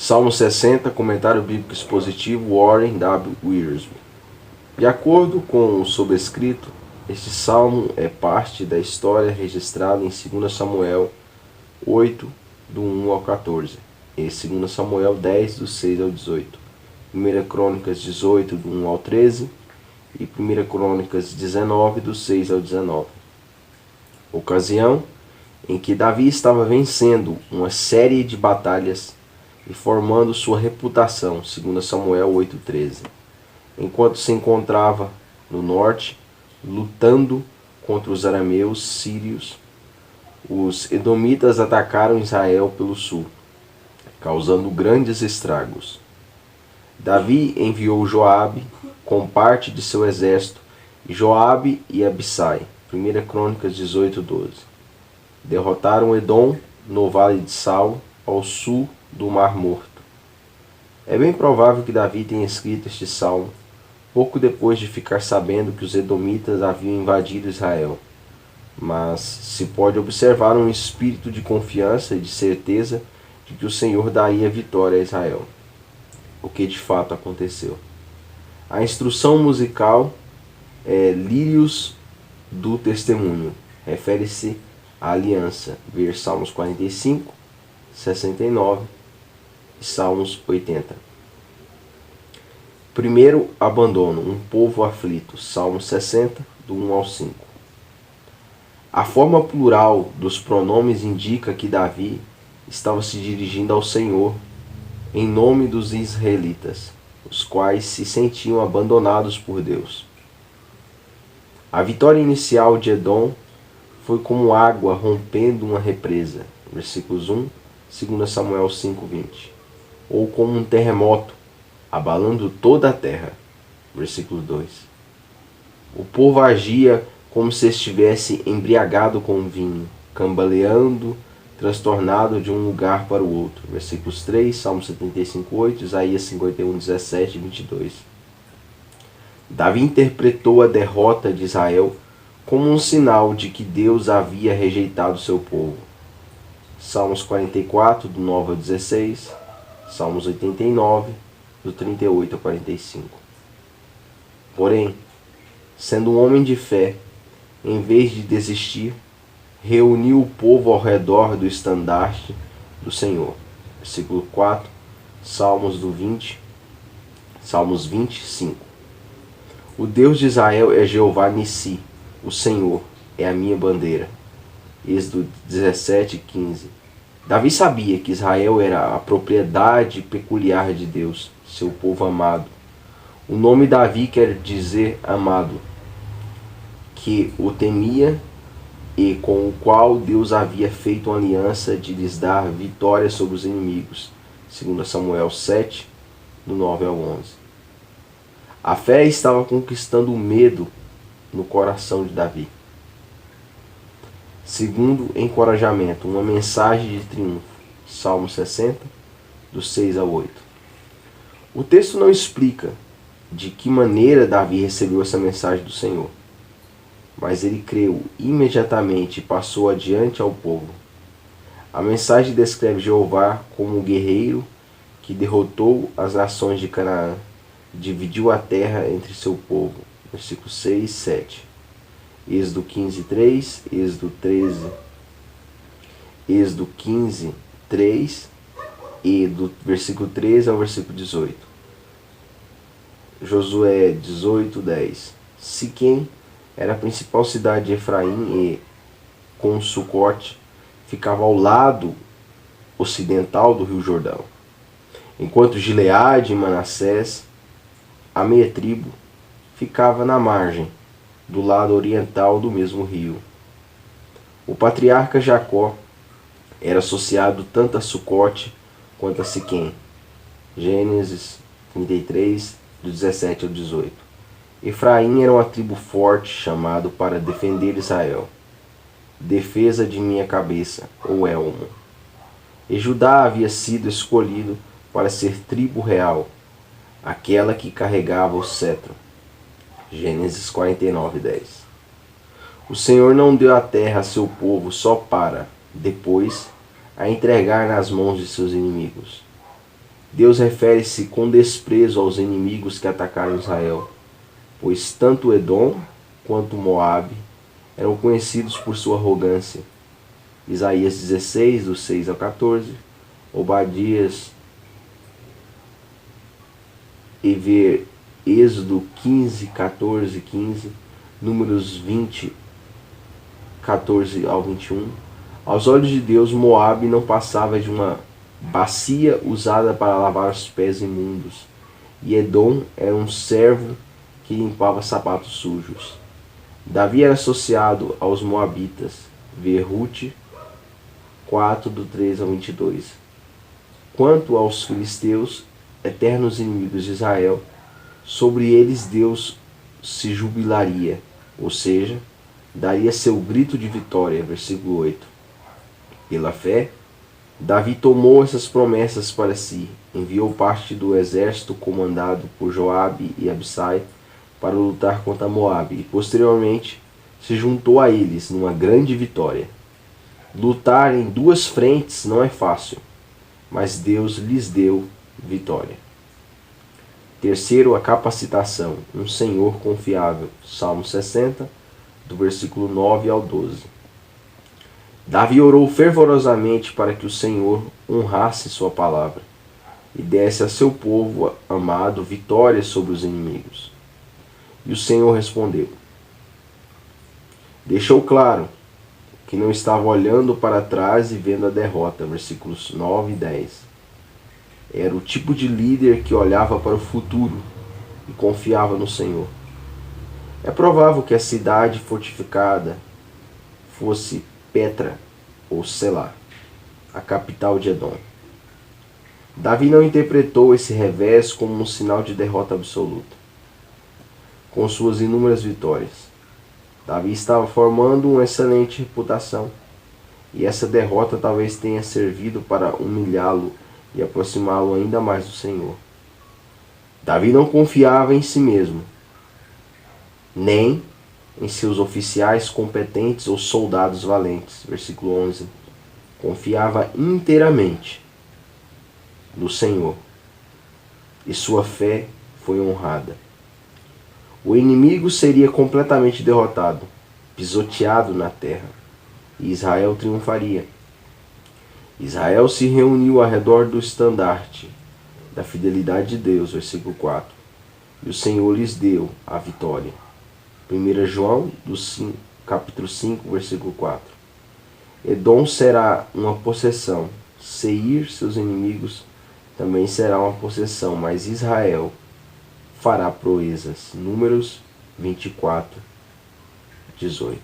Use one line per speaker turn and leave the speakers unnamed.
Salmo 60, comentário bíblico expositivo, Warren W. Wiersbe. De acordo com o sobrescrito, este salmo é parte da história registrada em 2 Samuel 8, do 1 ao 14, e 2 Samuel 10, do 6 ao 18, 1 Crônicas 18, do 1 ao 13, e 1 Crônicas 19, do 6 ao 19. Ocasião em que Davi estava vencendo uma série de batalhas e formando sua reputação, 2 Samuel 8,13, enquanto se encontrava no norte, lutando contra os arameus sírios. Os edomitas atacaram Israel pelo sul, causando grandes estragos. Davi enviou Joabe com parte de seu exército, e Joabe e Abissai, 1 Crônicas 18:12. Derrotaram Edom no Vale de Sal, ao sul do Mar Morto. É bem provável que Davi tenha escrito este salmo pouco depois de ficar sabendo que os edomitas haviam invadido Israel, mas se pode observar um espírito de confiança e de certeza de que o Senhor daria vitória a Israel, o que de fato aconteceu. A instrução musical é Lírios do Testemunho, refere-se à aliança, ver Salmos 45, 69 e Salmos 80. Primeiro abandono, um povo aflito, Salmo 60, do 1 ao 5. A forma plural dos pronomes indica que Davi estava se dirigindo ao Senhor em nome dos israelitas, os quais se sentiam abandonados por Deus. A vitória inicial de Edom foi como água rompendo uma represa, versículos 1, 2 Samuel 5:20, ou como um terremoto abalando toda a terra, versículo 2. O povo agia como se estivesse embriagado com vinho, cambaleando, transtornado de um lugar para o outro, versículos 3, Salmo 75:8, Isaías 51:17 e 22. Davi interpretou a derrota de Israel como um sinal de que Deus havia rejeitado seu povo. Salmos 44, do 9 ao 16, Salmos 89, do 38 ao 45. Porém, sendo um homem de fé, em vez de desistir, reuniu o povo ao redor do estandarte do Senhor. Versículo 4, Salmos 25. O Deus de Israel é Jeová Nissi, o Senhor é a minha bandeira. Êxodo 17:15. Davi sabia que Israel era a propriedade peculiar de Deus, seu povo amado. O nome Davi quer dizer amado, que o temia e com o qual Deus havia feito uma aliança de lhes dar vitória sobre os inimigos. 2 Samuel 7, do 9 ao 11. A fé estava conquistando o medo no coração de Davi. Segundo encorajamento, uma mensagem de triunfo. Salmo 60, do 6 ao 8. O texto não explica de que maneira Davi recebeu essa mensagem do Senhor, mas ele creu imediatamente e passou adiante ao povo. A mensagem descreve Jeová como um guerreiro que derrotou as nações de Canaã, dividiu a terra entre seu povo. Versículos 6 e 7. Êxodo 15:3, Êxodo 15:3 e do versículo 13 ao versículo 18. Josué 18:10. Siquém era a principal cidade de Efraim e, com Sucote, ficava ao lado ocidental do rio Jordão, enquanto Gileade e Manassés, a meia tribo, ficava na margem, do lado oriental do mesmo rio. O patriarca Jacó era associado tanto a Sucote quanto a Siquém. Gênesis 33, do 17 ao 18. Efraim era uma tribo forte, chamado para defender Israel. Defesa de minha cabeça, ou elmo. E Judá havia sido escolhido para ser tribo real, aquela que carregava o cetro. Gênesis 49:10. O Senhor não deu a terra a seu povo só para, depois, a entregar nas mãos de seus inimigos. Deus refere-se com desprezo aos inimigos que atacaram Israel, pois tanto Edom quanto Moabe eram conhecidos por sua arrogância. Isaías 16, do 6 ao 14, Obadias e ver Êxodo 15, 14, 15, Números 20, 14 ao 21. Aos olhos de Deus, Moabe não passava de uma bacia usada para lavar os pés imundos, e Edom era um servo que limpava sapatos sujos. Davi era associado aos moabitas, ver Rute 4, do 3 ao 22. Quanto aos filisteus, eternos inimigos de Israel, sobre eles Deus se jubilaria, ou seja, daria seu grito de vitória, versículo 8. Pela fé, Davi tomou essas promessas para si, enviou parte do exército comandado por Joabe e Abissai para lutar contra Moabe e posteriormente se juntou a eles numa grande vitória. Lutar em duas frentes não é fácil, mas Deus lhes deu vitória. Terceiro, a capacitação, um Senhor confiável. Salmo 60, do versículo 9 ao 12. Davi orou fervorosamente para que o Senhor honrasse sua palavra e desse a seu povo amado vitória sobre os inimigos. E o Senhor respondeu. Deixou claro que não estava olhando para trás e vendo a derrota, versículos 9 e 10. Era o tipo de líder que olhava para o futuro e confiava no Senhor. É provável que a cidade fortificada fosse Petra ou Selá, a capital de Edom. Davi não interpretou esse revés como um sinal de derrota absoluta. Com suas inúmeras vitórias, Davi estava formando uma excelente reputação, e essa derrota talvez tenha servido para humilhá-lo e aproximá-lo ainda mais do Senhor. Davi não confiava em si mesmo, nem em seus oficiais competentes ou soldados valentes. Versículo 11. Confiava inteiramente no Senhor, e sua fé foi honrada. O inimigo seria completamente derrotado, pisoteado na terra, e Israel triunfaria. Israel se reuniu ao redor do estandarte da fidelidade de Deus, versículo 4, e o Senhor lhes deu a vitória. 1 João, capítulo 5, versículo 4. Edom será uma possessão, Seir, seus inimigos, também será uma possessão, mas Israel fará proezas. Números 24, 18.